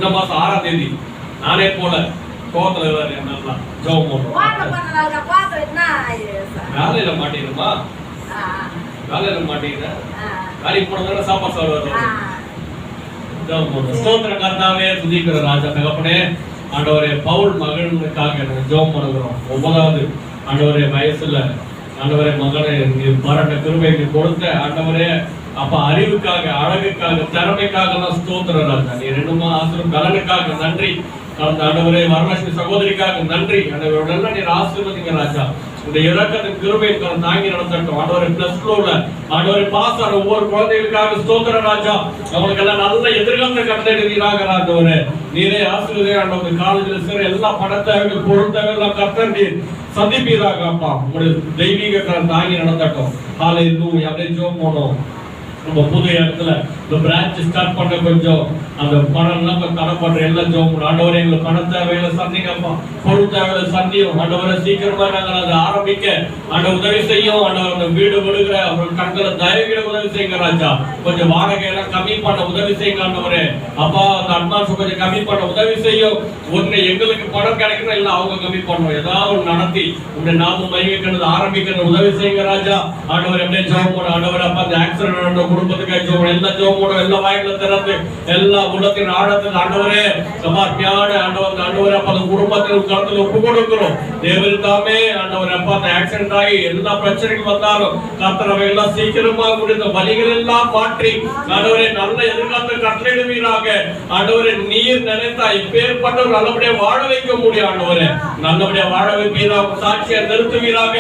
இந்த மாசம் 6ஆம் தேதி நானே போல கோவத்துல நல்லா ஜெபம் பண்றோம். வேலையில மாட்டீங்கம்மா, வேலையில மாட்டீங்க, வேலைக்கு போனதால சாப்பாடு சாப்பிடுவாரு. ஜெபம் பண்றோம். ஸ்தோத்திர கர்த்தாவே, துதிக்கிற ராஜா தகப்பனே, ஆண்டவரே பவுல் மகனுக்காக ஜெபம் பண்ணுகிறோம். 9வது ஆண்டவரே வயசுல ஆண்டவரே மகனை மரண கிருபை கொடுத்த ஆண்டவரே அப்ப அறிவுக்காக, அழகுக்காக, திறமைக்காக ஸ்தோத்திர ராஜா. நீ 2 மாசம் பலனுக்காக நன்றி. கடந்த ஆண்டவரே வரலட்சுமி சகோதரிக்காக நன்றி. ஆண்டவரோட நீர் ஆசீர்வதிங்க ராஜா. இந்த இரக்கத்தின் கிருபையை தாங்கி நடத்தட்டும். ஆண்டவரே பிளஸ் டூல ஆண்டவரே பாஸ் ஆன ஒவ்வொரு குழந்தைகளுக்காக ஸ்தோத்திர ராஜா. அவங்களுக்கு எல்லாம் நல்ல எதிர்காலத்தை கட்டளையிடுவீராக ஆண்டவரே. நீரே ஆசீர்வதிங்க ஆண்டவரே. காலேஜ்ல சேர எல்லா பணத்தேவைகள் பொருள் தேவையெல்லாம் கர்த்தர் நீர் சந்திப்பீராக அப்பா. உங்களுடைய தெய்வீக தாங்கி நடத்தட்டும். ஹல்லேலூயா. அப்படியே ஜெபம் பண்ணுவோம். நம்ம புது இடத்துல இந்த பிரான்ச் ஸ்டார்ட் பண்ண கொஞ்சம் அந்த பணம் எல்லாம் தடப்படுற எல்லாம் ஜோம் ஆண்டவரே எங்களுக்கு பண தேவையில சந்திங்கப்பா, பொருள் தேவையில சந்தியும் ஆண்டவரை சீக்கிரமா நாங்கள் அதை ஆரம்பிக்க ஆண்ட உதவி செய்யும். ஆண்டவர் வீடு விடுகிற அவர் கண்களை தயவுகிற உதவி செய்யுங்க ராஜா. கொஞ்சம் வாடகை எல்லாம் கம்மி பண்ண உதவி செய்யுங்க ஆண்டவரே. அப்பா அந்த அட்வான்ஸ் கொஞ்சம் கம்மி பண்ண உதவி செய்யும். ஒண்ணு எங்களுக்கு பணம் கிடைக்கணும், இல்ல அவங்க கம்மி பண்ணணும். ஏதாவது நடத்தி உங்க நாம மையக்கிறது ஆரம்பிக்கிறது உதவி செய்யுங்க ராஜா. ஆண்டவர் எப்படியே ஜோம் போட ஆண்டவர் அப்பா அந்த ஆக்சிடென்ட் குடும்பத்துக்கு ஜோம் எல்லா ஜோம் போட எல்லா வாய்களை திறந்து எல்லா உள்ளத்தின் ஆழத்தில் ஆண்டவரே சமார்த்தியான ஆண்டவர் ஆண்டவரே அப்ப அந்த குடும்பத்தின் கருத்துல ஒப்பு கொடுக்கிறோம். தேவன் தாமே ஆண்டவர் அப்பா அந்த ஆக்சிடென்ட் ஆகி எல்லா பிரச்சனைகள் வந்தாலும் கர்த்தரவை எல்லாம் சீக்கிரமா முடிந்த வலிகள் எல்லாம் மாற்றி ஆண்டவரே நல்ல எதிர்காலத்தை கட்டளையிடுவீராக. ஆண்டவரே நீர் நினைத்தா இப்பேற்பட்டவர் நல்லபடியா வாழ வைக்க முடியும். ஆண்டவரே நல்லபடியா வாழ வைப்பீராக, சாட்சியை நிறுத்துவீராக,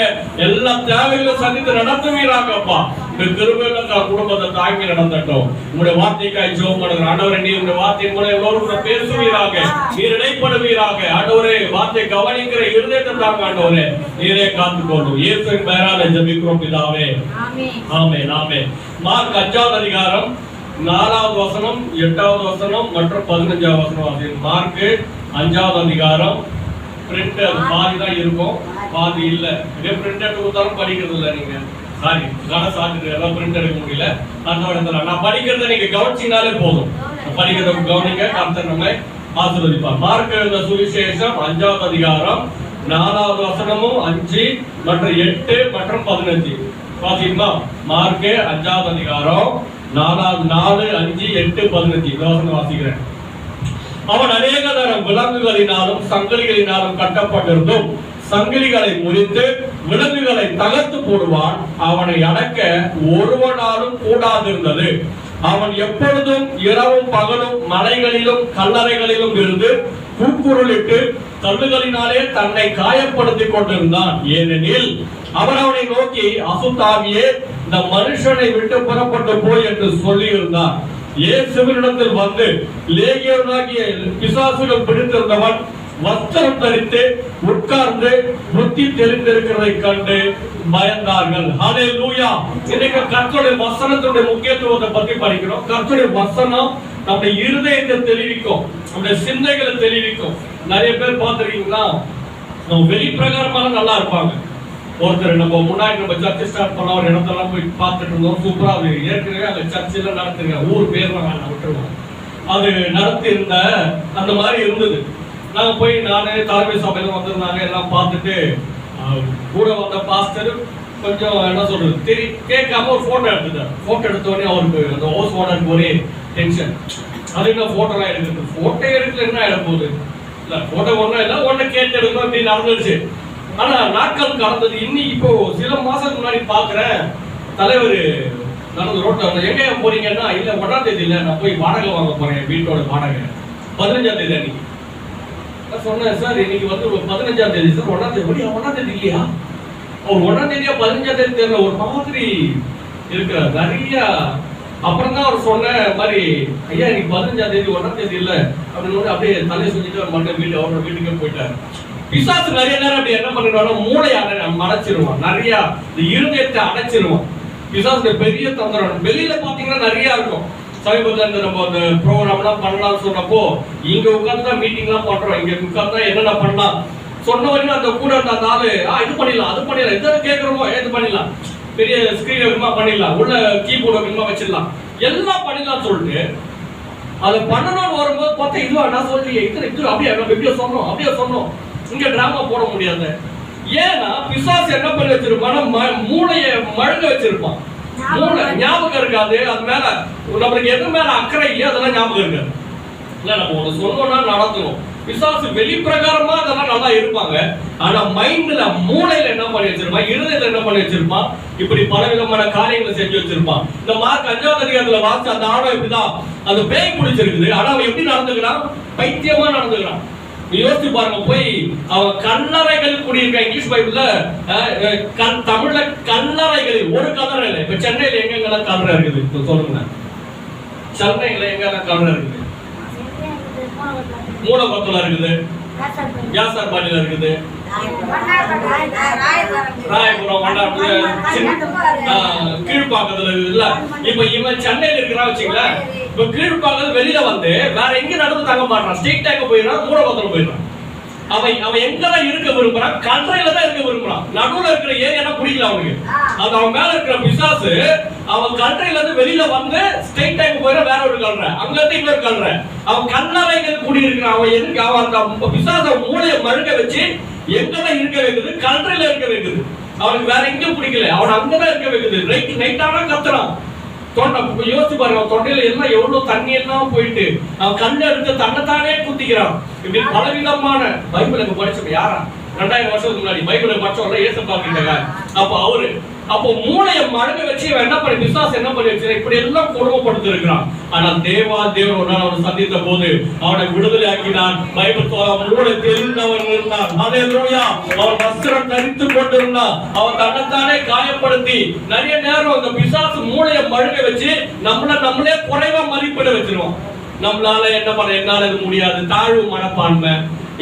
எல்லா தேவைகளும் சந்தித்து நடத்துவீராக. அப்பா இந்த கிருபையில குடும்பத்தை தாங்கி நடத்தட்டும். உங்களுடைய வார்த்தைக்காய் ஜெபம் பண்ணுகிறோம். ஆண்டவரே நீர் உங்களுடைய வார்த்தையின் மூலம் எல்லோரும் பேசுவீராக, நீர் இடைப்படுவீராக. ஆண்டவரே வார்த்தை கவனிக்கிற இருதயத்தை தாங்க ஆண்டவரே. நீரே காத்துக்கொள்ளும். இயேசுவின் பெயராலே ஜெபிக்கிறோம் பிதாவே. ஆமென் ஆமென். மார்க் 5வது அதிகாரம் 4வது வசனம் 8வது வசனம் மற்றும் 15வது வசனம் வாசிங்க. மார்க் 5வது அதிகாரம் பிரிண்ட் அது பாதி தான் இருக்கும், பாதி இல்ல. இதே பிரிண்ட் எடுத்து கொடுத்தாலும் படிக்கிறது இல்ல. நீங்க சாரி சாப்பிட்டு எல்லாம் பிரிண்ட் எடுக்க முடியல. அந்த இடத்துல நான் படிக்கிறத நீங்க கவனிச்சினாலே போதும். படிக்கிறத கவனிங்க, கர்த்தர் நம்மை ஆசீர்வதிப்பார். மார்க் எழுதின சுவிசேஷம் 5வது அதிகாரம் 4வது வசனமும் 5 மற்றும் 8 மற்றும் 15 வாசிக்குமா? மார்க் 5வது அதிகாரம் 4, 5, 8, 15 இந்த வசனம் வாசிக்கிறேன். அவன் அநேக தரம் விலங்குகளினாலும் சங்கிலிகளினாலும் கட்டப்பட்டிருந்தும் சங்கிலிகளை முறித்து விலங்குகளை தகர்த்து போடுவான். அவனை அடக்க ஒருவனாலும் கூடாதிருந்தது. அவன் எப்பொழுதும் இரவும் பகலும் மலைகளிலும் கல்லறைகளிலும் இருந்து கூக்குரலிட்டு கல்லுகளினாலே தன்னை காயப்படுத்திக் கொண்டிருந்தான். ஏனெனில் அவன் அவனை நோக்கி, அசுத்தாவியே இந்த மனுஷனை விட்டு புறப்பட்டு போய் என்று சொல்லி இருந்தான். இயேசுவினிடத்தில் வந்து லேகியோனாகிய பிசாசுகள் பிடித்திருந்தவன் வஸ்திரம் தரித்து உட்கார்ந்து புத்தி தெரிந்திருக்கிறதை கண்டு பயந்தார்கள். ஹல்லேலூயா. இன்னைக்கு கர்த்தருடைய வசனத்துடைய முக்கியத்துவத்தை பத்தி படிக்கிறோம். கர்த்தருடைய வசனம் நம்முடைய இருதயத்தை தெளிவிக்கும், நம்முடைய சிந்தைகளை தெளிவிக்கும். நிறைய பேர் பார்த்திருக்கீங்களா, நம்ம வெளி பிரகாரமாக நல்லா இருப்பாங்க. ஒருத்தர் நம்ம முன்னாடி நம்ம சர்ச்சை ஸ்டார்ட் பண்ண ஒரு இடத்தெல்லாம் போய் பார்த்துட்டு இருந்தோம். சூப்பரா அது ஏற்கனவே அந்த சர்ச்சையில நடத்துங்க, ஊர் பேர்லாம் நான் விட்டுருவோம். அது நடத்தி இருந்த அந்த மாதிரி இருந்தது. நாங்க போய் நானே தலைமை சபையில வந்திருந்தாங்க, எல்லாம் பார்த்துட்டு கூட வந்த பாஸ்டர் கொஞ்சம் என்ன சொல்றது கேட்காம ஒரு போட்டோ எடுத்துட்டார். போட்டோ எடுத்தோடனே அவருக்கு அந்த ஹவுஸ் ஓனருக்கு ஒரே டென்ஷன். அது என்ன போட்டோ எல்லாம் எடுக்கிறது, போட்டோ எடுக்கல என்ன ஆயிட போகுது, இல்ல போட்டோ ஒன்றும் இல்லை, ஒன்னு கேட்டு எடுக்கணும் அப்படி நடந்துருச்சு. ஆனா நாட்கள் கடந்தது. இன்னைக்கு இப்போ சில மாசத்துக்கு முன்னாடி பாக்குறேன் தலைவர் நடந்து ரோட்ல எங்க போறீங்கன்னா, இல்ல 1ஆம் தேதி இல்ல நான் போய் வாடகை வாங்க போறேன், வீட்டோட வாடகை 15ஆம் தேதி. அன்னைக்கு சொன்னேன் சார் இன்னைக்கு வந்து 15ஆம் தேதி சார். 1ஆம் தேதி இல்லையா? அவர் 1ஆம் தேதியா 15ஆம் தேதி தெரியல, ஒரு மாதிரி இருக்கிறார் நிறைய. அப்புறம் தான் அவர் சொன்ன மாதிரி, ஐயா இன்னைக்கு 15ஆம் தேதி 1ஆம் தேதி இல்ல அப்படின்னு அப்படியே தலையை செஞ்சுட்டு மறுபடியும் வீட்டு அவரோட வீட்டுக்கே போயிட்டாரு. பிசாசு நிறைய நேரம் அப்படி என்ன பண்ணிடுவாங்க, மூளையை அடைச்சிருவான், நிறைய இருதயத்தை அடைச்சிருவான். பிசாசு பெரிய தந்திரம். வெளியில பாத்தீங்கன்னா நிறைய இருக்கும். சமீபத்தில் நம்ம அந்த ப்ரோக்ராம்லாம் பண்ணலாம்னு சொன்னப்போ இங்க உட்காந்து தான் மீட்டிங்லாம் பண்றோம், இங்க உட்காந்து தான் என்னென்ன பண்ணலாம் சொன்ன வரைக்கும் அந்த கூட அந்த நாள் இது பண்ணிடலாம் அது பண்ணிடலாம், எதை கேட்கறோமோ எது பண்ணிடலாம், பெரிய ஸ்கிரீன் வேகமா பண்ணிடலாம், உள்ள கீபோர்டு வேகமா வச்சிடலாம், எல்லாம் பண்ணிடலாம் சொல்லிட்டு அதை பண்ணணும்னு வரும்போது பார்த்தா இதுவா நான் சொல்லியே இது அப்படியே சொன்னோம் இங்க டிராமா போட முடியாது. ஏன்னா பிசாசு என்ன பண்ணி வச்சிருப்பான், மூளையை மழுங்க வச்சிருப்பான். மூளை ஞாபகம் இருக்காது, அது மேல நம்மளுக்கு எது மேல அக்கறை இல்லையோ அதெல்லாம் ஞாபகம் இருக்காது. இல்ல நம்ம ஒண்ணு சொன்னோம்னா நடத்தணும். பிசாசு வெளிப்பிரகாரமா அதெல்லாம் நல்லா இருப்பாங்க, ஆனா மைண்ட்ல மூளையில என்ன பண்ணி வச்சிருப்பான், இருதயத்துல என்ன பண்ணி வச்சிருப்பான், இப்படி பலவிதமான காரியங்களை செஞ்சு வச்சிருப்பான். இந்த மார்க் 5ஆம் அதிகாரத்துல வாசிச்ச அந்த ஆடம் இப்படிதான், அந்த பேய் பிடிச்சிருக்குது, ஆனா அவன் எப்படி நடந்துக்கிறான், பைத்தியமா நடந்துக்கிறான். யோசிச்சு பாருங்க, போய் அவன் கல்லறைகள் குடியிருக்க, இங்கிலீஷ் பைபிள்ல தமிழ்ல கல்லறைகளில் ஒரு கல்லறை இல்லை. இப்ப சென்னையில எங்கெங்கெல்லாம் கல்லறை இருக்குது சொல்லுங்க, சென்னையில எங்கெல்லாம் கல்லறை இருக்குது, மூலகோத்தல இருக்குது, யாசர்பாடியில இருக்குது, ராயபுரம் கீழ்பாக்கத்துல இருக்குதுல்ல. இப்ப இவன் சென்னையில இருக்கிறான் வச்சுங்களேன், இப்ப கீழ்பாக்கத்துல வெளியில வந்து வேற எங்க நடந்து தங்க மாட்டான், ஸ்ட்ரெயிட்டா எங்க போயிடறான், மூலகோத்தல போயிடறான். அவன் எங்கதான் இருக்க விரும்புறான், கல்லறையில தான் இருக்க விரும்புறான். நடுவுல இருக்கிற ஏரியா பிடிக்கல அவனுக்கு. அது அவன் மேல இருக்கிற பிசாசு அவன் கல்லறையில இருந்து வெளியில வந்து ஸ்ட்ரெயிட்டா எங்க போயிட வேற ஒரு கல்லறை, அங்க இருந்து இன்னொரு கல்லறை. அவன் கல்லறைகள் கூடி இருக்கிறான். அவன் எதுக்கு அவன் அந்த பிசாச மூளையை மழுங்க வச்சு எங்கதான் இருக்க வைக்குது, கல்லறையில இருக்க வைக்குது. அவனுக்கு வேற எங்கேயும் பிடிக்கல, அவன் அங்கதான் இருக்க வைக்குது. நைட்டானா கத்துறான். யோசிச்சு பாருங்க, தொண்டையில எல்லாம் எவ்வளவு தண்ணி எல்லாம் போயிட்டு அவன் கண்ணை எடுத்து தன்னைத்தானே குத்திக்கிறான். இப்படி பலவிதமான பைபிளுக்கு படிச்சோம். யாரா 2000 வருஷத்துக்கு முன்னாடி பைபிளை படிச்சவங்க ஏசப்பா கிட்டாங்க. அப்போ மூளையை மழுங்க வச்சு என்ன பண்ணி பிசாசு என்ன பண்ணி வச்சு இப்படி எல்லாம் கொடுமைப்படுத்தி இருக்கிறான். ஆனா தேவன் ஒரு நாள் அவனை சந்தித்த போது அவனை விடுதலை ஆக்கினான். பைபிள் மூளை தெரிந்தவன் இருந்தான். ஹல்லேலூயா. அவன் வஸ்திரம் தரித்து கொண்டிருந்தான். அவன் தன்னைத்தானே காயப்படுத்தி நிறைய நேரம் அந்த பிசாசு மூளையை மழுங்க வச்சு நம்மளே குறைவா மதிப்பிட வச்சிருவோம். நம்மளால என்ன பண்ண, என்னால இது முடியாது, தாழ்வு மனப்பான்மை,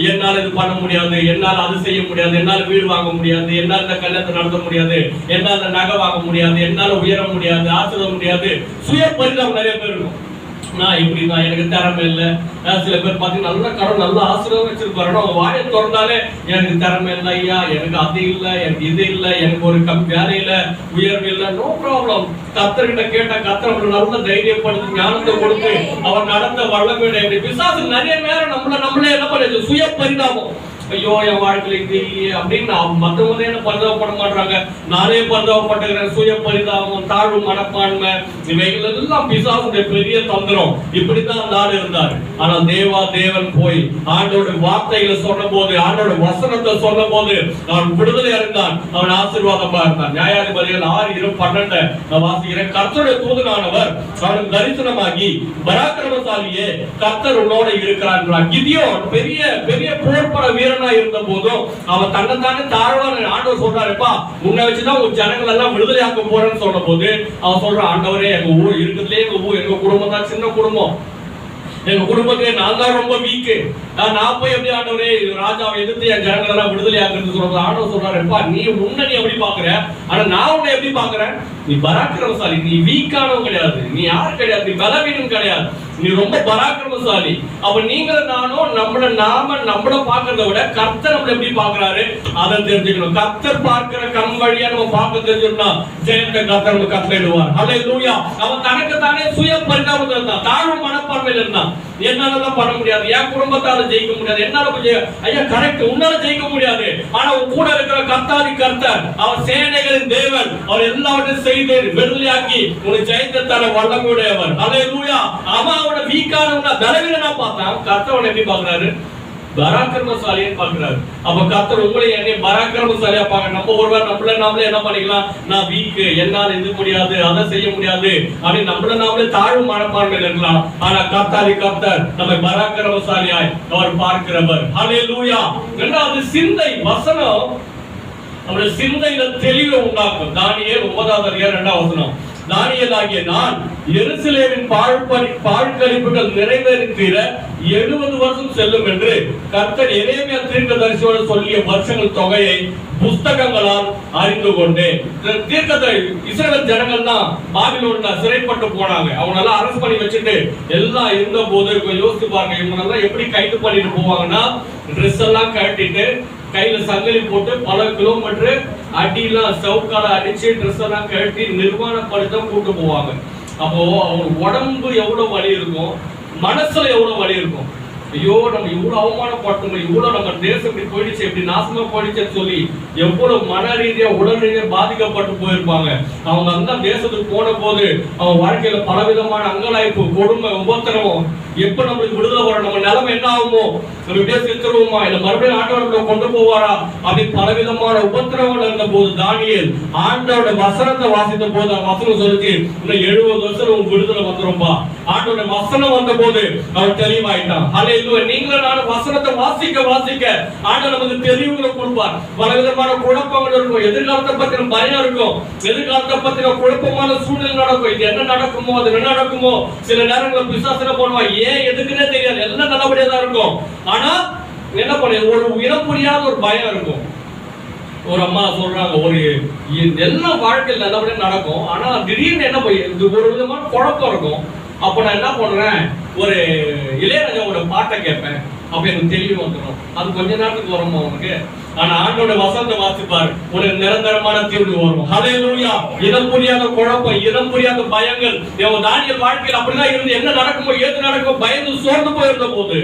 என்னால இது பண்ண முடியாது, என்னால அது செய்ய முடியாது, என்னால வீடு வாங்க முடியாது, என்னால இந்த கல்யாணத்தை நடத்த முடியாது, என்னால நகை வாங்க முடியாது, என்னால உயர முடியாது, ஆசிர முடியாது. சுய பரிதாபம் நிறைய பேர் இருக்கும். நான் இப்படி தான், எனக்கு திறமை இல்லை. சில பேர் பார்த்தீங்கன்னா நல்ல கடன் நல்ல ஆசீர்வாதம் வச்சிருப்பாரு, அவங்க வாயை திறந்தாலே எனக்கு திறமை இல்லை ஐயா, எனக்கு அது இல்லை, எனக்கு இது இல்லை, எனக்கு ஒரு வேலை இல்லை, உயர்வு இல்லை. No problem. கர்த்தர்கிட்ட கேட்ட கர்த்தர் நல்ல தைரியப்படுத்தி ஞானத்தை கொடுத்து அவர் நடந்த வல்லமையோட. இப்படி பிசாசு நிறைய நேரம் நம்மளே என்ன பண்ணுது, சுய பரிதாபம். ஐயோ என் வாழ்க்கையில இது அப்படின்னு மற்றவங்க என்ன பரிதாபப்பட மாட்டாங்க, நானே பரிதாபப்பட்டுக்கிறேன். சுய பரிதாபம், தாழ்வு மனப்பான்மை, இவைகள் எல்லாம் பிசாசுடைய பெரிய தந்திரம். இப்படித்தான் நாடு இருந்தார். ஆனா தேவன் போய் ஆண்டோட வார்த்தைகளை சொன்ன போது, ஆண்டோட வசனத்தை சொன்ன போது அவன் விடுதலை அடைந்தான். அவன் ஆசீர்வாதமா இருந்தான். நியாயாதிபதிகள் 6:12 வாசிக்கிறேன். கர்த்தருடைய தூதனானவர் அவனுக்கு தரிசனமாகி, பராக்கிரமசாலியே கர்த்தர் உன்னோட இருக்கிறார். கிதியோன் பெரிய பெரிய போர்ப்பட வீரன் இருந்த போதும் அவன் தன்னைத்தானே தாழ்வான ஆண்டவர் சொல்றாருப்பா, உன்னை வச்சுதான் உன் ஜனங்கள் எல்லாம் விடுதலையாக்க போறேன்னு சொன்ன போது அவன் சொல்றான், ஆண்டவரே எங்க ஊர் இருக்கிறதுலே எங்க குடும்பம் தான் சின்ன குடும்பம், எங்க குடும்பத்திலே நான் தான் ரொம்ப வீக்கு, நான் போய் எப்படி ஆண்டவரே ராஜாவை எதிர்த்து என் ஜனங்கள் எல்லாம் விடுதலை ஆக்குறது சொல்றது. ஆண்டவர் சொல்றாருப்பா, நீ எப்படி பாக்குற, ஆனா நான் உன்னை எப்படி பாக்குறேன், நீ பராக்கிரமசாலி, நீ வீக்கானவன் கிடையாது, நீ யாரும் கிடையாது, நீ பலவீனம் கிடையாது, நீ ரொம்ப பராக்கிரமசாலி. அப்ப நீங்களும் நானும் நம்மள பாக்குறத விட கர்த்தர் நம்மள எப்படி பாக்குறாரு அதை தெரிஞ்சுக்கணும். கர்த்தர் பார்க்கிற கண் வழியா நம்ம பார்க்க தெரிஞ்சுக்கணும்னா ஜெயத்தை கர்த்தர் நம்ம கட்டளையிடுவார். ஹல்லேலூயா. அவன் தனக்கு தானே சுய பரிதாபத்தில் இருந்தான், தாழ்வு மனப்பான்மையில் இருந்தான். என்னாலதான் பண்ண முடியாது, என் குடும்பத்தால ஜெயிக்க முடியாது, என்னால ஐயா கரெக்ட், உன்னால ஜெயிக்க முடியாது. ஆனா உன் கூட இருக்கிற கர்த்தாதி கர்த்தர், அவர் சேனைகளின் தேவன், அவர் எல்லாவற்றையும் செய்து விடுதலையாக்கி உன்னை ஜெயித்த தர வல்லமையுடையவர். ஹல்லேலூயா. அவன் அவனை வீக்கானவனா பலவீனனா பார்த்தான், கர்த்தர் எப்படி பார்க்கிறாரு, பராக்கிரமசாலியை பார்க்கிறாரு. அப்ப கர்த்தர் உங்களை என்னை பராக்கிரமசாலியா பார்க்க. நம்ம ஒருவர் நம்மளே என்ன பண்ணிக்கலாம், நான் வீக்கு, என்னால் இது முடியாது, அதை செய்ய முடியாது அப்படின்னு நம்மளே தாழ்வு மனப்பான்மையில் இருக்கலாம். ஆனா கர்த்தர் நம்மை பராக்கிரமசாலியாய் அவர் பார்க்கிறவர். ஹல்லேலூயா. இரண்டாவது சிந்தை வசனம் நம்முடைய சிந்தையில தெளிவை உண்டாக்கும். தானியேல் 9:2 தானியேலாகிய நான் எருசலேமின் பாழ்கழிப்புகள் நிறைவேறுகிற 70 வருஷம் செல்லும் என்று கர்த்தர் எரேமியா தீர்க்கதரிசியோடு சொல்லிய வருஷங்கள் தொகையை புஸ்தகங்களால் அறிந்து கொண்டேன். இஸ்ரவேல் ஜனங்கள் தான் பாபிலோன்ல சிறைப்பட்டு போனாங்க. அவங்க எல்லாம் அரெஸ்ட் பண்ணி வச்சுட்டு எல்லாம் இருந்த போது யோசிச்சு பாருங்க, இவங்க எல்லாம் எப்படி கைது பண்ணிட்டு போவாங்கன்னா, ட்ரெஸ் எல்லாம் கட்டிட்டு கையில சங்கிலி போட்டு பல கிலோமீட்டர் அடியெல்லாம் சவுக்கால அடிச்சு ட்ரெஸ் எல்லாம் கட்டி நிர்வாணப்படுத்த கூட்டு போவாங்க. அப்போ அவங்க உடம்பு எவ்வளவு வலி இருக்கும், மனசுல எவ்வளவு வலி இருக்கும். ஐயோ நம்ம இவ்வளவு அவமானப்பட்டோம், இவ்வளவு நம்ம தேசம் இப்படி போயிடுச்சு, இப்படி நாசமா போயிடுச்சுன்னு சொல்லி எவ்வளவு மன ரீதியா உடல் ரீதியா பாதிக்கப்பட்டு போயிருப்பாங்க. அவங்க அந்த தேசத்துக்கு போன போது அவங்க வாழ்க்கையில பலவிதமான அங்கலாய்ப்பு, கொடுமை, உபத்திரவம், எப்ப நம்மளுக்கு விடுதலை வரும், நம்ம நிலைமை என்ன ஆகுமோ, நம்ம இப்படியே செத்துருவோமா, இல்ல மறுபடியும் ஆண்டவர் கொண்டு போவாரா அப்படி பலவிதமான உபத்திரவங்கள் இருந்த போது தானியேல் ஆண்டவருடைய வசனத்தை வாசித்த போது வசனம் சொல்லிச்சு, இன்னும் 70 வருஷம் உங்க விடுதலை வந்துரும்பா. ஆண்டவருடைய வசனம் வந்த போது அவர் தெளிவாயிட்டான். நீங்களும் நானும் வசனத்தை வாசிக்க வாசிக்க ஆண்டவர் நமக்கு தெளிவுகளை கொடுப்பார். பலவிதமான குழப்பங்கள் இருக்கும், எதிர்காலத்தை பத்தின பயம் இருக்கும், எதிர்காலத்தை பத்தின குழப்பமான சூழ்நிலை நடக்கும். இது என்ன நடக்குமோ, அது என்ன நடக்குமோ, சில நேரங்களில் பிசாசனை போடுவா, ஏன் எதுக்குன்னே தெரியாது, எல்லாம் நல்லபடியா தான் இருக்கும். ஆனா என்ன பண்ண, ஒரு இனம் புரியாத ஒரு பயம் இருக்கும். ஒரு அம்மா சொல்றாங்க, ஒரு எல்லா வாழ்க்கையில் நல்லபடியா நடக்கும், ஆனா திடீர்னு என்ன ஒரு விதமான குழப்பம் இருக்கும். அப்ப நான் என்ன பண்றேன், ஒரு இளையராஜாவோட பாட்டை கேட்பேன், அப்ப எனக்கு தெளிவு வந்துடும். அது கொஞ்ச நேரத்துக்கு வருமா உனக்கு, ஆனா ஆண்டோட வசனத்தை வாசிப்பார், ஒரு நிரந்தரமான தீர்வு வரும். ஹல்லேலூயா. இனம் புரியாத குழப்பம், இனம் புரியாத பயங்கள், தானியேல் வாழ்க்கையில் அப்படிதான் இருந்து என்ன நடக்குமோ ஏது நடக்குமோ பயந்து சோர்ந்து போயிருந்த போது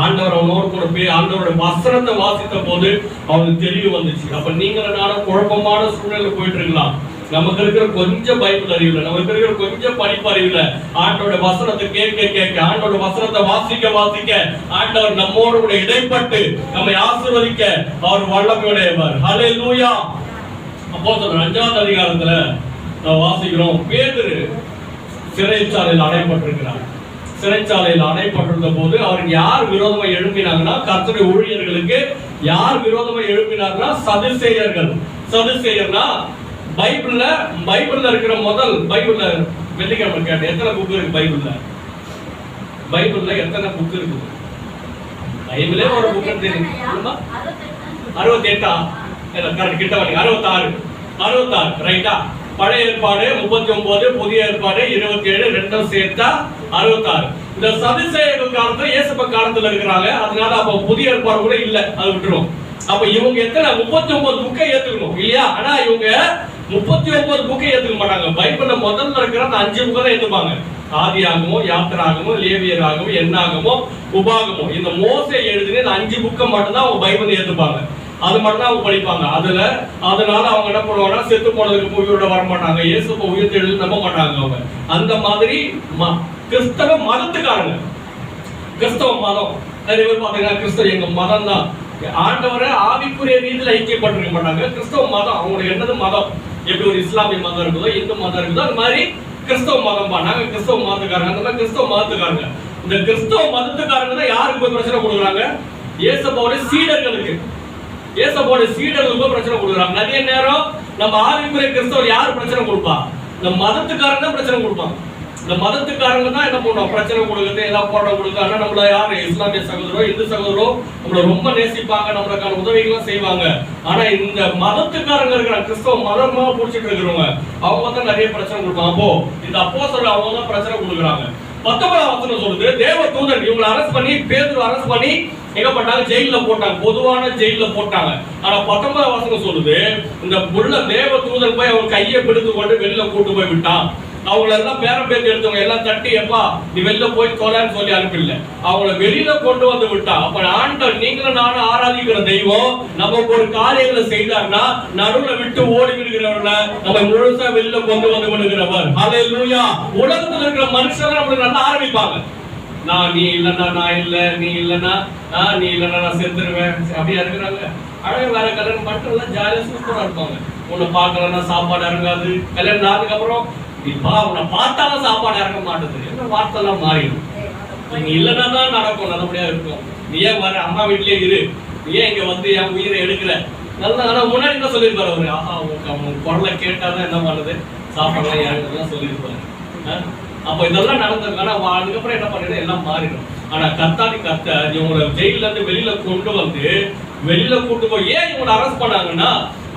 ஆண்டவர் அவனோடு கூட போய் ஆண்டவரோட வசனத்தை வாசித்த போது அவனுக்கு தெளிவு வந்துச்சு. அப்ப நீங்களும் நானும் குழப்பமான சூழ்நிலை போயிட்டு இருக்கலாம். நமக்கு இருக்கிற கொஞ்சம் பைபிள் அறிவில்லை, நமக்கு இருக்கிற கொஞ்சம் படிப்பு அறிவில்லை. ஆண்டோட வசனத்தை கேட்க கேட்க, ஆண்டோட வசனத்தை வாசிக்க வாசிக்க ஆண்டவர் நம்மோடு கூட இடைப்பட்டு நம்மை ஆசீர்வதிக்க அவர் வல்லமையுடையவர். ஹல்லேலூயா. அப்போஸ்தலர் 5ஆம் அதிகாரத்துல நாம் வாசிக்கிறோம், பேதுரு சிறைச்சாலையில் அடைப்பட்டிருக்கிறார். சிறைச்சாலையில் அடைப்பட்டிருந்த போது அவருக்கு யார் விரோதமா எழுப்பினாங்கன்னா, கர்த்தருடைய ஊழியர்களுக்கு யார் விரோதமா எழுப்பினார்னா சதுசேயர்கள். சதுசேயர்னா பைபிள்ல இருக்கிற முதல் பைபிள்ல வெள்ளிக்கிழமை கேட்டேன், எத்தனை புக் இருக்கு பைபிள்ல? பைபிள்ல எத்தனை புக் இருக்கு? பைபிளே ஒரு புக் தெரியும், 68 கிட்ட வரீங்க, 66 ரைட்டா? பழைய ஏற்பாடு 39, புதிய ஏற்பாடு 27, ரெண்டும் சேர்த்தா 66. இந்த சதுசேயர்கள் காலத்துல இயேசுப்ப காலத்துல இருக்கிறாங்க, அதனால அப்ப புதிய ஏற்பாடு கூட இல்ல, அது விட்டுரும். அப்ப இவங்க எத்தனை 39 புக்கை ஏத்துக்கணும் இல்லையா? ஆனா இவங்க 39 புக்கை ஏத்துக்க மாட்டாங்க. பைபிள்ல முதல்ல இருக்கிற அந்த 5 புக்கை தான் ஏத்துப்பாங்க. ஆதியாகமோ, யாத்திராகமோ, லேவியராகமோ, என்னாகமோ, உபாகமோ, இந்த மோசே எழுதின இந்த 5 புக்கை மட்டும் தான் அவங்க பைபிள் ஏத்துப்பாங்க. அது மட்டும் தான் அவங்க படிப்பாங்க. அதனால அவங்க என்ன பண்ணுவாங்கன்னா, செத்து போனதுக்கு உயிரோட வர மாட்டாங்க, இயேசுவை உயிர் எழுதி நம்ப மாட்டாங்க அவங்க. அந்த மாதிரி கிறிஸ்தவ மதத்துக்காரங்க, கிறிஸ்தவ மதம் நிறைய பேர் பாத்தீங்கன்னா கிறிஸ்தவ எங்க மதம் தான், ஆண்டவரை ஆவிக்குரிய ரீதியில் ஐக்கியப்பட்டிருக்க மாட்டாங்க. கிறிஸ்தவ மதம் அவங்களுக்கு என்னது மதம், எப்படி ஒரு இஸ்லாமிய மதம் இருக்குதோ, இந்து மதம் இருக்குதோ, அது மாதிரி கிறிஸ்தவ மதம் நாங்க கிறிஸ்தவ மதத்துக்காரங்க. அந்த மாதிரி கிறிஸ்தவ மதத்துக்காரங்க, இந்த கிறிஸ்தவ மதத்துக்காரங்க தான் யாருக்கு போய் பிரச்சனை கொடுக்குறாங்க? இயேசுவோட சீடர்களுக்கு. இயேசுவோட சீடர்களுக்கு போய் பிரச்சனை கொடுக்குறாங்க. நிறைய நேரம் நம்ம ஆவிக்குரிய கிறிஸ்தவர் யாரு பிரச்சனை கொடுப்பா? இந்த மதத்துக்காரங்க தான் பிரச்சனை கொடுப்பாங்க. இந்த மதத்துக்காரங்க தான் என்ன பண்ணுவோம், பிரச்சனை கொடுக்குறது, ஏதாவது போராட்டம் கொடுக்க. ஆனா நம்மள யாரு இஸ்லாமிய சகோதரோ, இந்து சகோதரோ நம்மள ரொம்ப நேசிப்பாங்க, நம்மளுக்கான உதவிகளும் செய்வாங்க. ஆனா இந்த மதத்துக்காரங்க இருக்கிற கிறிஸ்தவ மதமா புடிச்சிட்டு இருக்கிறவங்க அவங்க தான் நிறைய பிரச்சனை கொடுப்பாங்க. அப்போ இந்த அப்போஸ்தலர் அவங்க தான் பிரச்சனை கொடுக்குறாங்க. 19ஆம் வசனம் சொல்லுது, தேவ தூதன் இவங்களை அரெஸ்ட் பண்ணி, பேதுரு அரெஸ்ட் பண்ணி எங்க பண்ணாங்க? ஜெயில போட்டாங்க, பொதுவான ஜெயில போட்டாங்க. ஆனா 19ஆம் வசனம் சொல்லுது, இந்த புள்ள தேவ தூதன் போய் அவங்க கையை பிடித்து கொண்டு வெளில கூட்டு போய் விட்டான். அவங்கள எல்லாம் பேரம் பேசி எடுத்தவங்க எல்லாம் தட்டி, எப்பா நீ வெளில போய் தொலைன்னு சொல்லி அனுப்பிடல, அவங்கள வெளியில கொண்டு வந்து விட்டா. அப்ப ஆண்டவர் நீங்களும் நானும் ஆராதிக்கிற தெய்வம் நமக்கு ஒரு காரியங்களை செய்தார்னா நடுவுல விட்டு ஓடி விடுகிறவர்கள நம்ம முழுசா வெளியில கொண்டு வந்து விடுகிறவர். ஹல்லேலூயா. உலகத்துல இருக்கிற மனுஷங்க நம்மளுக்கு நல்லா ஆரம்பிப்பாங்க, நீ இல்லன்னா நான் இல்ல, நீ இல்லன்னா நீ இல்லன்னா நான் செத்துருவேன், அப்படியா இருக்கிறாங்க. அழகா வேற கல்யாணம் பண்ணிட்டு எல்லாம் ஜாலியா சூப்பரா இருப்பாங்க. உன்னை பார்க்கலன்னா சாப்பாடு இறங்காது, கல்யாணம் ஆனதுக்கு அப்புறம் உன்னை பார்த்தாலும் சாப்பாடு இறங்க மாட்டேது, என்ன வார்த்தை எல்லாம் மாறிடும். நீ இல்லைன்னா தான் நடக்கும், நல்லபடியா இருக்கும். நீ ஏன் வர அம்மா வீட்லயே இரு, நீ ஏன் இங்க வந்து என் உயிரை எடுக்கிற? நல்லா. ஆனா முன்னாடி என்ன சொல்லியிருப்பாரு அவரு, அவங்க குரலை கேட்டாதான் என்ன பண்ணுது, சாப்பாடுலாம் இறங்குறதுலாம் சொல்லியிருப்பாரு. அப்ப இதெல்லாம் நடந்திருக்கு. ஆனா அதுக்கப்புறம் என்ன பண்ணிடும், எல்லாம் மாறிடும். ஆனா கர்த்தர் இவங்களை ஜெயில இருந்து வெளியில கொண்டு வந்து வெளியில கூட்டு போய் ஏன் இவங்களை அரெஸ்ட் பண்ணாங்கன்னா,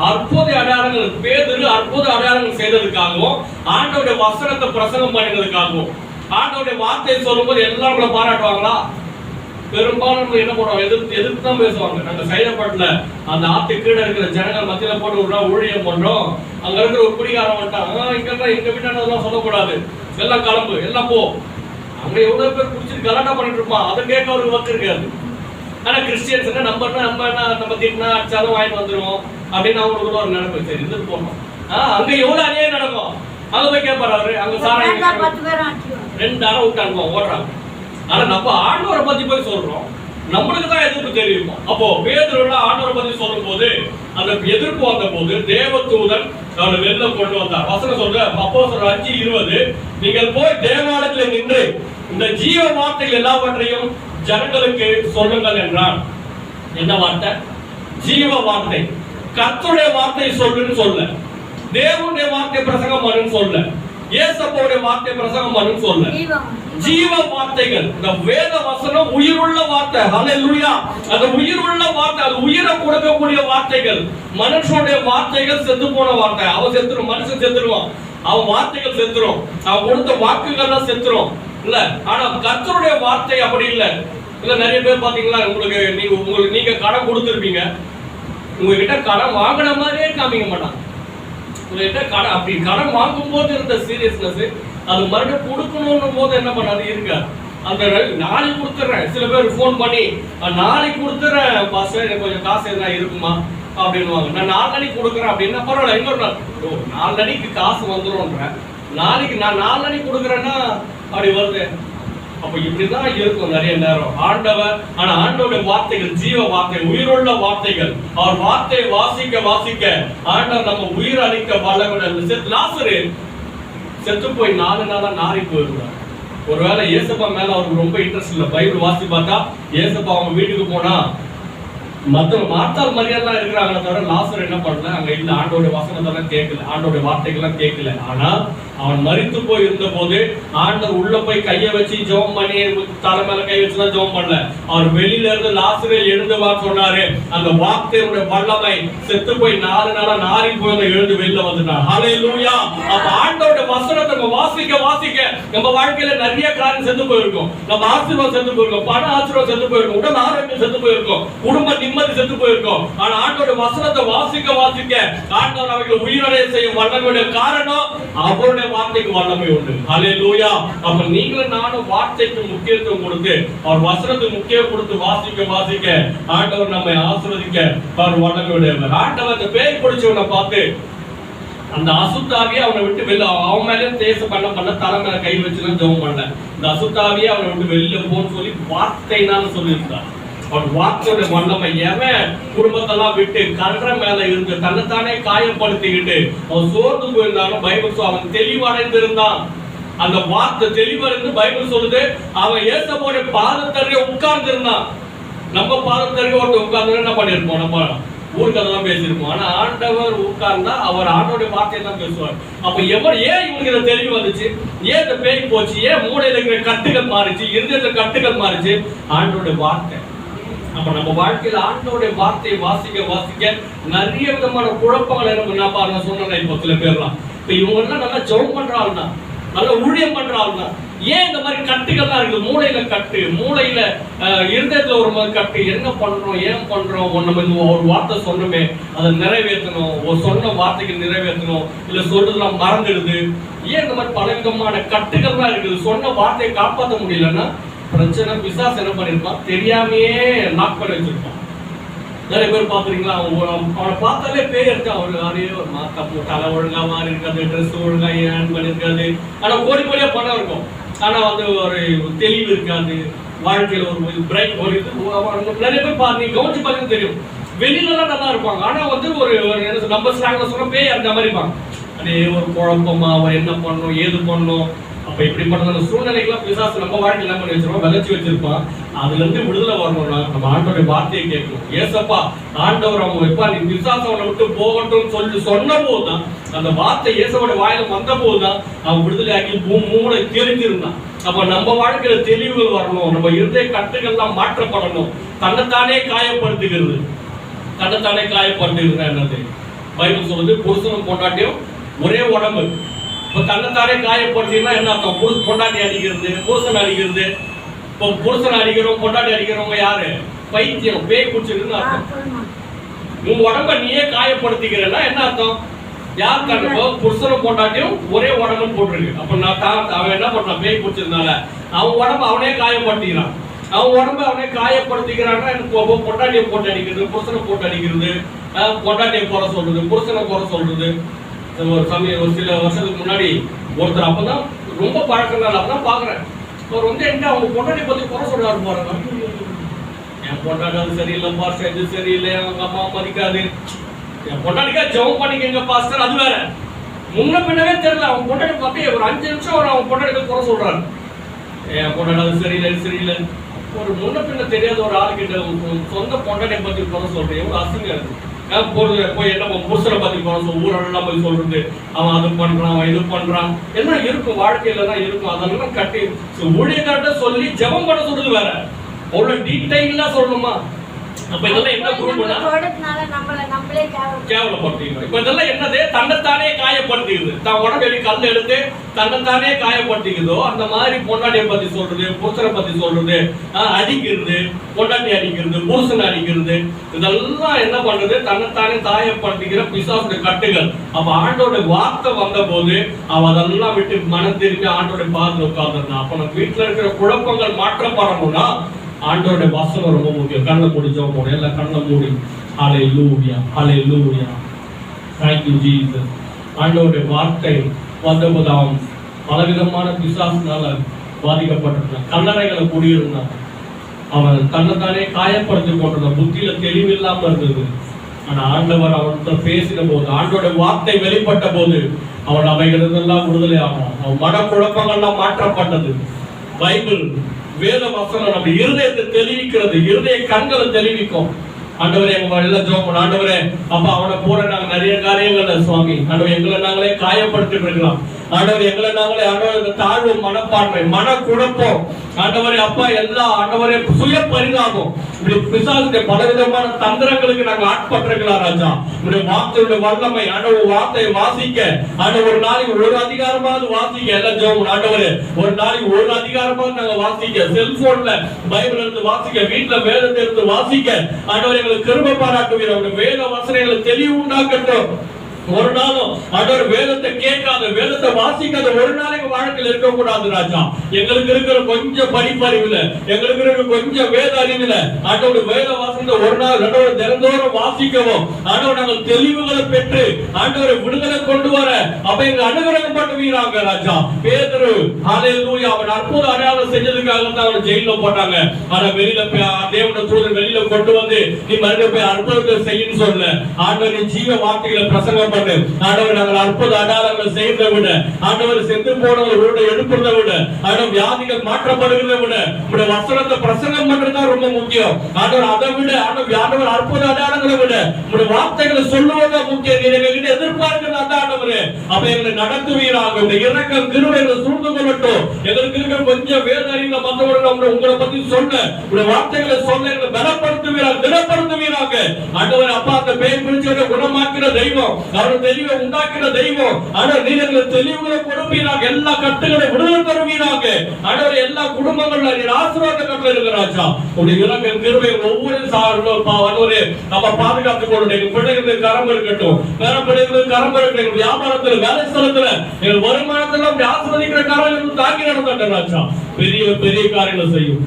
அற்புத அடையாளங்கள், பேதுரு அற்புத அடையாளங்கள் செய்ததுக்காகவும், ஆண்டவருடைய வசனத்தை பிரசங்கம் பண்ணினதுக்காகவும். ஆண்டவருடைய வார்த்தையை சொல்லும்போது எல்லாரும் பாராட்டுவாங்களா? பெரும்பாலும் என்ன பண்ணுவாங்க, எதிர்த்து தான் பேசுவாங்க. நாங்க சைதாப்பேட்ல அந்த ஆத்து கீழே இருக்கிற ஜனங்கள் மத்தியில போட்டு விடுறா, ஊழியம் பண்றோம், அங்க இருக்கிற ஒரு குடிகாரம் வந்துட்டாங்க, எங்க வீட்டானதெல்லாம் சொல்லக்கூடாது, எல்லாம் கிளம்பு, எல்லாம் போ. அங்க எவ்வளவு பேர் குடிச்சிட்டு கலாட்டா பண்ணிட்டு இருப்பான், அதை கேட்க அவருக்கு ஒர்க் இருக்காது. ஆனா கிறிஸ்டியன்ஸ் நம்ம திட்டினா அடிச்சாலும் வாங்கிட்டு வந்துருவோம் அப்படின்னு அவங்களுக்கு ஒரு நினைப்பு. சரி இது போனோம், அங்க எவ்வளவு அநியாயம் நடக்கும், அங்க போய் கேட்பாரு அவரு. அங்க சாராயம் 2 அரை விட்டு அனுப்புவோம் ஓடுறாங்க. ஆனா நம்ம ஆண்டவரை பத்தி போய் சொல்றோம், நம்மளுக்கு தான் எதிர்ப்பு தெரியும். அப்போ பேதுருல ஆண்டவரை பத்தி சொல்லும் போது அந்த எதிர்ப்பு வந்த போது தேவதூதன் அவனை வெளில கொண்டு வந்தார். வசனம் சொல்ற அப்போஸ்தலர் 5:20, நீங்கள் போய் தேவாலயத்தில் நின்று இந்த ஜீவ வார்த்தைகள் எல்லாவற்றையும் ஜனங்களுக்கு சொல்லுங்கள் என்றான். என்ன வார்த்தை? ஜீவ வார்த்தை. கர்த்தருடைய வார்த்தை சொல்லுன்னு சொல்ல, தேவனுடைய வார்த்தை பிரசங்கம் பண்ணுன்னு சொல்ல, இயேசுவோட வார்த்தை பிரசங்கம் பண்ணுன்னு சொல்ல, ஜீவ வார்த்தைகள். இந்த வேத வசனம் உயிருள்ள வார்த்தை. ஹல்லேலூயா. அந்த உயிருள்ள வார்த்தை, அது உயிரை கொடுக்கக்கூடிய வார்த்தைகள். மனுஷனுடைய வார்த்தைகள் செத்து போன வார்த்தை. அவன் செத்துரும், மனுஷன் செத்துருவான், அவன் வார்த்தைகள் செத்துரும், அவன் கொடுத்த வாக்குகள்லாம் செத்துரும் இல்ல. ஆனா கர்த்தருடைய வார்த்தை அப்படி இல்ல. இல்ல நிறைய பேர் பாத்தீங்களா, உங்களுக்கு நீங்க கடன் கொடுத்துருப்பீங்க, உங்ககிட்ட கடன் வாங்கின மாதிரியே காமிக்க மாட்டாங்க. உங்ககிட்ட கடன் அப்படி கடன் வாங்கும் போது இருந்த சீரியஸ்னஸ் அது மறுபடியும் கொடுக்கணும் போது என்ன பண்ணாது இருக்காது. அந்த நாளைக்கு கொடுத்துறேன். சில பேர் போன் பண்ணி நாளைக்கு கொடுத்துறேன் பாஸ்டர், எனக்கு கொஞ்சம் காசு எதுனா இருக்குமா அப்படின்னு. நான் 4 நாளைக்கு கொடுக்குறேன் அப்படின்னா பரவாயில்ல, இன்னொரு நாள் 4 நாளைக்கு காசு வந்துடும், நாளைக்கு நான் 4 நாளைக்கு கொடுக்குறேன்னா அப்படி வருது. அப்ப இப்படிதான் இருக்கும் நிறைய நேரம் ஆண்டவர். ஆனா ஆண்டவருடைய வார்த்தைகள் ஜீவ வார்த்தை, உயிருள்ள வார்த்தைகள். அவர் வார்த்தையை வாசிக்க வாசிக்க ஆண்டவர் நம்ம உயிர் அளிக்க வல்லவர். லாசரு செத்து போய் 4 நாளா நாரி போயிருந்தார். ஒருவேளை ஏசப்பா மேல அவருக்கு ரொம்ப இன்ட்ரெஸ்ட் இல்ல. பைபிள் வாசி பார்த்தா ஏசப்பா அவங்க வீட்டுக்கு போனா மற்ற மார்த்தாள் மரியாதை இருக்கிறாங்களே தவிர லாசர் என்ன பண்ணல, அங்க இல்ல. ஆண்டோட வசனத்தெல்லாம் கேட்கல, ஆண்டோட வார்த்தைகள்லாம் கேட்கல. ஆனா அவன் மரித்து போய் இருந்த போது ஆண்டவர் உள்ள போய் கைய வச்சு ஜெபம் பண்ணி தலை மேல கை வச்சுதான் ஜெபம் பண்ணல. அவர் வெளியில இருந்து லாசரை எழுந்து வா சொன்னாரு. அந்த வார்த்தையுடைய வல்லமை செத்து போய் 4 நாளா நாரி போய் எழுந்து வெளில வந்துட்டான். ஹல்லேலூயா. அப்ப ஆண்டோட வசனத்தை நம்ம வாசிக்க வாசிக்க நம்ம வாழ்க்கையில நிறைய காரியம் செத்து போயிருக்கும். நம்ம ஆசீர்வாதம் செத்து போயிருக்கோம், பண ஆசீர்வாதம் செத்து போயிருக்கும், உடல் ஆரோக்கியம் செத்து போயிருக்கும், குடும்ப நிம்மதி செத்து போயிருக்கும். ஆனா ஆண்டோட வசனத்தை வாசிக்க வாசிக்க ஆண்டவர் அவர்கள் உயிரடைய செய்யும் வல்லமையுடைய காரணம் அவருடைய வார்த்தைக்கு வல்லமை உண்டு. ஹல்லேலூயா. அப்ப நீங்களும் நானும் வார்த்தைக்கு முக்கியத்துவம் கொடுத்து அவர் வசனத்துக்கு முக்கியம் கொடுத்து வாசிக்க வாசிக்க ஆண்டவர் நம்மை ஆசீர்வதிக்க அவர் வல்லமை உடையவர். ஆண்டவர் அந்த பேய் பிடிச்சவனை பார்த்து அந்த அசுத்தாவியை அவனை விட்டு வெளில, அவன் மேலே தேச பண்ண தலை மேல கை வச்சுலாம் ஜெபம் பண்ணல. இந்த அசுத்தாவியை அவனை விட்டு வெளியில போன்னு சொல்லி வார்த்தைனால சொல்லியிருந்தார். அவன் வார்த்தையோட வல்லமை. எவன் குடும்பத்தெல்லாம் விட்டு கல்ற மேல இருந்து தன்னைத்தானே காயப்படுத்திக்கிட்டு அவன் சோர்ந்து போயிருந்தாலும் பைபிள் அவன் தெளிவடைந்து இருந்தான். அந்த வார்த்தை தெளிவடைந்து பைபிள் சொல்லுது அவன் ஏசப்போட பாதத்தருகே உட்கார்ந்து இருந்தான். நம்ம பாதத்தருகே ஒருத்தர் உட்கார்ந்து என்ன பண்ணிருப்போம், நம்ம ஊருக்கு அதெல்லாம் பேசியிருப்போம். ஆனா ஆண்டவர் உட்கார்ந்தா அவர் ஆண்டோட வார்த்தையை தான் பேசுவார். அப்ப ஏன் இவனுக்கு இதை தெளிவு வந்துச்சு, ஏன் இந்த பேய் போச்சு, ஏன் மூளையில இருக்கிற கட்டுகள் மாறிச்சு, இருதயத்துல கட்டுகள் மாறிச்சு, ஆண்டோட வார்த்தை. அப்ப நம்ம வாழ்க்கையில ஆண்டோட வார்த்தையை வாசிக்க வாசிக்க நிறைய விதமான குழப்பங்கள் எனக்கு நான் பாருங்க சொன்னேன். இப்போ சில பேர்லாம் இப்ப இவங்க எல்லாம் நல்லா ஜெபம் பண்ற ஆள் தான், நல்லா ஊழியம் பண்ற ஆள் தான். ஏன் இந்த மாதிரி கட்டுகள்லாம் இருக்குது? மூளையில கட்டு, மூளையில இருதயத்துல ஒரு மாதிரி கட்டு. என்ன பண்றோம், ஏன் பண்றோம்? நம்ம ஒரு வார்த்தை சொன்னோமே அதை நிறைவேற்றணும், ஒரு சொன்ன வார்த்தைக்கு நிறைவேற்றணும், இல்ல சொல்றதுலாம் மறந்துடுது. ஏன் இந்த மாதிரி பலவிதமான கட்டுகள்லாம் இருக்குது? சொன்ன வார்த்தையை காப்பாற்ற முடியலன்னா பிரச்சனை. பிசாசு என்ன பண்ணிருப்பான், தெரியாமையே நாக் பண்ணி வச்சிருப்பான். நிறைய பேர் பாத்துறீங்களா, அவனை பார்த்தாலே பேர் இருக்கு. அவரு அதே ஒரு மாத்த தலை ஒழுங்கா மாறி இருக்காது, ட்ரெஸ் ஒழுங்கா ஏன் பண்ணிருக்காது, ஆனா கோடி கோடியா பணம் இருக்கும், ஆனா வந்து ஒரு தெளிவு இருக்காது வாழ்க்கையில. ஒரு பிரைட் ஒரு இது நிறைய பேர் பாருங்க, கவனிச்சு பார்க்க தெரியும். வெளியில எல்லாம் நல்லா இருப்பாங்க, ஆனா வந்து ஒரு நம்ம ஸ்லாங்ல சொன்ன பேய் அந்த மாதிரி இருப்பாங்க. அதே ஒரு குழப்பமா, அவன் என்ன பண்ணணும் ஏது பண்ணணும். அப்ப இப்படிப்பட்ட சூழ்நிலைகள்லாம் பிசாசு நம்ம வாழ்க்கை என்ன பண்ணி வச்சிருப்போம், விளைச்சி வச்சிருப்பான். அதுல இருந்து விடுதலை வரணும்னா நம்ம ஆண்டோடைய வார்த்தையை கேட்கணும். ஏசப்பா ஆண்டவர் அவங்க வைப்பா, நீ பிசாசு அவனை விட்டு போகட்டும் சொல்லி சொன்ன போதுதான், அந்த வார்த்தை இயேசுவோட வாயில வந்த போதுதான் அவன் விடுதலை ஆக்கி மூளை தெரிஞ்சிருந்தான். அப்ப நம்ம வாழ்க்கையில தெளிவுகள் வரணும், நம்ம இருதய கட்டுகள்லாம் மாற்றப்படணும். தன்னைத்தானே காயப்படுத்துகிறது, தன்னைத்தானே காயப்படுத்துகிறது என்னது பைபிள் சொல்லுது, புருஷனும் பொண்டாட்டியும் ஒரே உடம்பு. இப்ப தன்னைத்தானே காயப்படுத்தினா என்ன அர்த்தம்? பொண்டாட்டி அடிக்கிறது, புருஷன் அடிக்கிறது. இப்போ புருஷன் அடிக்கிறோம், பொண்டாட்டி அடிக்கிறவங்க யாரு? பைத்தியம், பேய் பிடிச்சிருக்குன்னு அர்த்தம். உன் உடம்ப நீயே காயப்படுத்திக்கிறன்னா என்ன அர்த்தம்? யார் கண்டப்போ புருஷனும் பொண்டாட்டியும் ஒரே உடம்புன்னு போட்டிருக்கு. அப்ப நான் அவன் என்ன பண்றான், பேய் பிடிச்சதுனால அவன் உடம்பு அவனே காயப்படுத்திக்கிறான். அவன் உடம்பு அவனே காயப்படுத்திக்கிறான்னா எனக்கு பொண்டாட்டியை போட்டு அடிக்கிறது, புருஷனை போட்டு அடிக்கிறது, பொண்டாட்டியை குறை சொல்றது, புருஷனை குறை சொல்றது. ஒரு சில வருஷத்துக்கு முன்னாடி ஒருத்தர் அப்பதான் ரொம்ப பழக்கங்கள் அப்பதான் பாக்குறேன். அவர் என்கிட்ட அவங்க பொண்டாட்டியை பத்தி குறை சொல்றாரு பாருங்க. என் பொண்டாட்டி அது சரியில்லை பாஸ்டர், இது சரியில்லை, அவங்க அம்மா மதிக்காது, என் பொண்டாட்டிக்கா ஜெபம் பண்ணிக்கங்க பாஸ்டர். அது வேற, முன்ன பின்னவே தெரியல. அவன் பொண்டாட்டி அப்படியே ஒரு 5 நிமிஷம் அவன் பொண்டாட்டி குறை சொல்றாரு. என் பொண்டாட்டி அது சரியில்லை, இது சரியில்லை. ஒரு முன்ன பின்ன தெரியாத ஒரு ஆளுகிட்ட சொந்த பொண்டாட்டியை பத்தி குறை சொல்றேன், எவ்வளவு அசிங்கம் இருக்கு. போய் என்ன புருஷனை பத்தி குறை ஊரெல்லாம் போய் சொல்றது, அவன் அது பண்றான், அவன் இது பண்றான், என்ன இருக்கும் வாழ்க்கையில தான் இருக்கும். அதெல்லாம் கட்டி ஊழியர்கிட்ட சொல்லி ஜெபம் பண்ண சொல்றது வேற, அவ்வளவு டீடைலா சொல்லணுமா? அப்ப இதெல்லாம் என்ன குரூப்னா கேவலப்படுத்திக்கிறோம். இப்ப இதெல்லாம் என்னது, தன்னைத்தானே காயப்படுத்திக்குது. தான் உடம்பு கல் எடுத்து தன்னைத்தானே காயப்படுத்திக்குதோ அந்த மாதிரி பொண்டாட்டியை பத்தி சொல்றது, புருஷனை பத்தி சொல்றது, அடிக்கிறது, பொண்டாட்டி அடிக்கிறது, புருஷனை அடிக்கிறது, இதெல்லாம் என்ன பண்றது, தன்னைத்தானே காயப்படுத்திக்கிற பிசாசுடைய கட்டுகள். அப்ப ஆண்டோட வார்த்தை வந்த போது அவ அதெல்லாம் விட்டு மனம் திரும்பி ஆண்டோட பாதத்துல உட்கார்ந்துருந்தான். அப்ப நம்ம வீட்டுல இருக்கிற குழப்பங்கள் மாற்றப்படணும்னா ஆண்டோட வசனம் ரொம்ப முக்கியம். கண்ணை மூடி ஜெபம் பண்ணுவோம். எல்லாம் கண்ணை மூடி. ஹல்லேலூயா, ஹல்லேலூயா, தேங்க் யூ ஜீசஸ். ஆண்டோட வார்த்தை வந்தபோது அவன் பலவிதமான பிசாசினால பாதிக்கப்பட்டிருந்தான், கல்லறைகளை குடியிருந்தான். அவன் தன்னைத்தானே காயப்படுத்தி கொண்டிருந்தான், புத்தியில தெளிவில்லாம இருந்தது. ஆனா ஆண்டவர் அவன்கிட்ட பேசின போது, ஆண்டோட வார்த்தை வெளிப்பட்ட போது அவன் அவைகளெல்லாம் விடுதலை ஆகும். அவன் மன குழப்பங்கள்லாம் மாற்றப்பட்டது. பைபிள் வேத வசனம் நம்ம இருதயத்தை தெளிவிக்கிறது, இருதய கண்களை தெளிவிக்கும். ஆண்டவரே எல்லாம் ஜெபம் பண்ண, ஆண்டவரே அப்பா அவனை போல நாங்க நிறைய காரியங்கள்ல சுவாமி, ஆண்டவர் எங்களை நாங்களே காயப்படுத்திட்டு இருக்கலாம். ஆண்டவர் எங்களை நாங்களே ஆண்டவர் தாழ்வு மனப்பான்மை, மன குழப்பம், ஆண்டவரே அப்பா எல்லா ஆண்டவரே சுய பரிதாபம், இப்படி பிசாசுடைய பலவிதமான தந்திரங்களுக்கு நாங்கள் ஆட்பட்டிருக்கலாம் ராஜா. உடைய வார்த்தையுடைய வல்லமை, ஆண்டவர் வார்த்தையை வாசிக்க, ஆண்டவர் ஒரு நாளைக்கு ஒரு அதிகாரமாவது வாசிக்க, எல்லாம் ஜெபம் ஆண்டவரே ஒரு நாளைக்கு ஒரு அதிகாரமாவது நாங்க வாசிக்க, செல்போன்ல பைபிள் இருந்து வாசிக்க, வீட்டுல வேதத்தை இருந்து வாசிக்க, ஆண்டவர் எங்களுக்கு கிருபை பாராட்டுவீர். அவருடைய வேத வசனங்களை தெளிவு உண்டாக்கட்டும். ஒரு நாளும் ஆண்டவர் வேதத்தை கேட்காத, வேதத்தை வாசிக்காத ஒரு நாளைக்கு வாழ்க்கையில் இருக்க கூடாது ராஜா. எங்களுக்கு இருக்கிற கொஞ்சம் படிப்பறிவுல, எங்களுக்கு இருக்கிற கொஞ்சம் வேத அறிவுல ஆண்டவர் வேத வாசனத்தை ஒரு நாள் ரெண்டு தினந்தோறும் வாசிக்கவும், ஆண்டவர் நாங்கள் தெளிவுகளை பெற்று ஆண்டவரை விடுதலை கொண்டு வர அப்ப எங்க அனுகிரகம் பண்ணுவீராங்க ராஜா. பேதுரு ஹல்லேலூயா, அவன் அற்புத அடையாளம் செஞ்சதுக்காக தான் அவனை ஜெயில போட்டாங்க. ஆனா வெளியில தேவனுடைய தூதன் வெளியில கொண்டு வந்து நீ மறுபடியும் போய் அற்புதத்தை செய்யன்னு சொல்ல, ஆண்டவர் ஜீவ வார்த்தைகளை பிரசங்கம் பண்ணு. ஆண்டவர் நாங்கள் அற்புத அடையாளங்களை செய்யறதை விட, ஆண்டவர் செத்து போனவர்களோட எழுப்புறதை விட, ஆண்டவர் வியாதிகள் மாற்றப்படுகிறதை விட உங்களுடைய வசனத்தை பிரசங்கம் பண்றதுதான் ரொம்ப முக்கியம். ஆண்டவர் அதை விட, ஆண்டவர் அற்புத அடையாளங்களை விட உங்களுடைய வார்த்தைகளை சொல்லுவதுதான் முக்கியம். நீங்க கிட்ட எதிர்பார்க்கிறது அந்த ஆண்டவரே. அப்ப எங்களை நடத்துவீராக, உங்களுடைய இரக்கம் கிருபைகளை சூழ்ந்து கொள்ளட்டும். எங்களுக்கு இருக்கிற கொஞ்சம் வேத அறிவுல மற்றவர்கள் உங்களை பத்தி சொல்ல, உங்களுடைய வார்த்தைகளை சொல்ல எங்களை பலப்படுத்துவீராக, திடப்படுத்துவீராக. ஆண்டவர் அப்பா அந்த பேய் பிடிச்சவரை குணமாக்கிற தெய்வம், அவர் தெளிவை உண்டாக்கிற தெய்வம். ஆண்டவர் நீங்க தெளிவுகளை கொடுப்பீராக, எல்லா கட்டுகளை விடுதலை தருவீராக. ஆண்டவர் எல்லா குடும்பங்கள்ல நீர் ஆசீர்வாத கட்டளை இருக்கிற ராஜா. உடைய இரக்கம் கிருபை ஒவ்வொரு சார்ந்தோரே நம்ம பாதுகாத்துக் கொள்ளும். எங்க பிள்ளைகளுக்கு கரம் இருக்கட்டும், வேற பிள்ளைகளுக்கு கரம் இருக்கட்டும். வியாபாரத்துல, வேலை ஸ்தலத்துல, எங்கள் வருமானத்துல ஆசீர்வதிக்கிற காரணம் தாங்கி நடந்த ராஜா பெரிய பெரிய காரியங்களை செய்யும்.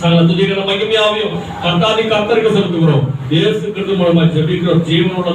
சகல துதிகளை மகிமையாவையும் கர்த்தாதி கர்த்தருக்கு செலுத்துகிறோம். இயேசு கிறிஸ்து மூலமா ஜெபிக்கிறோம். ஜீவனுள்ள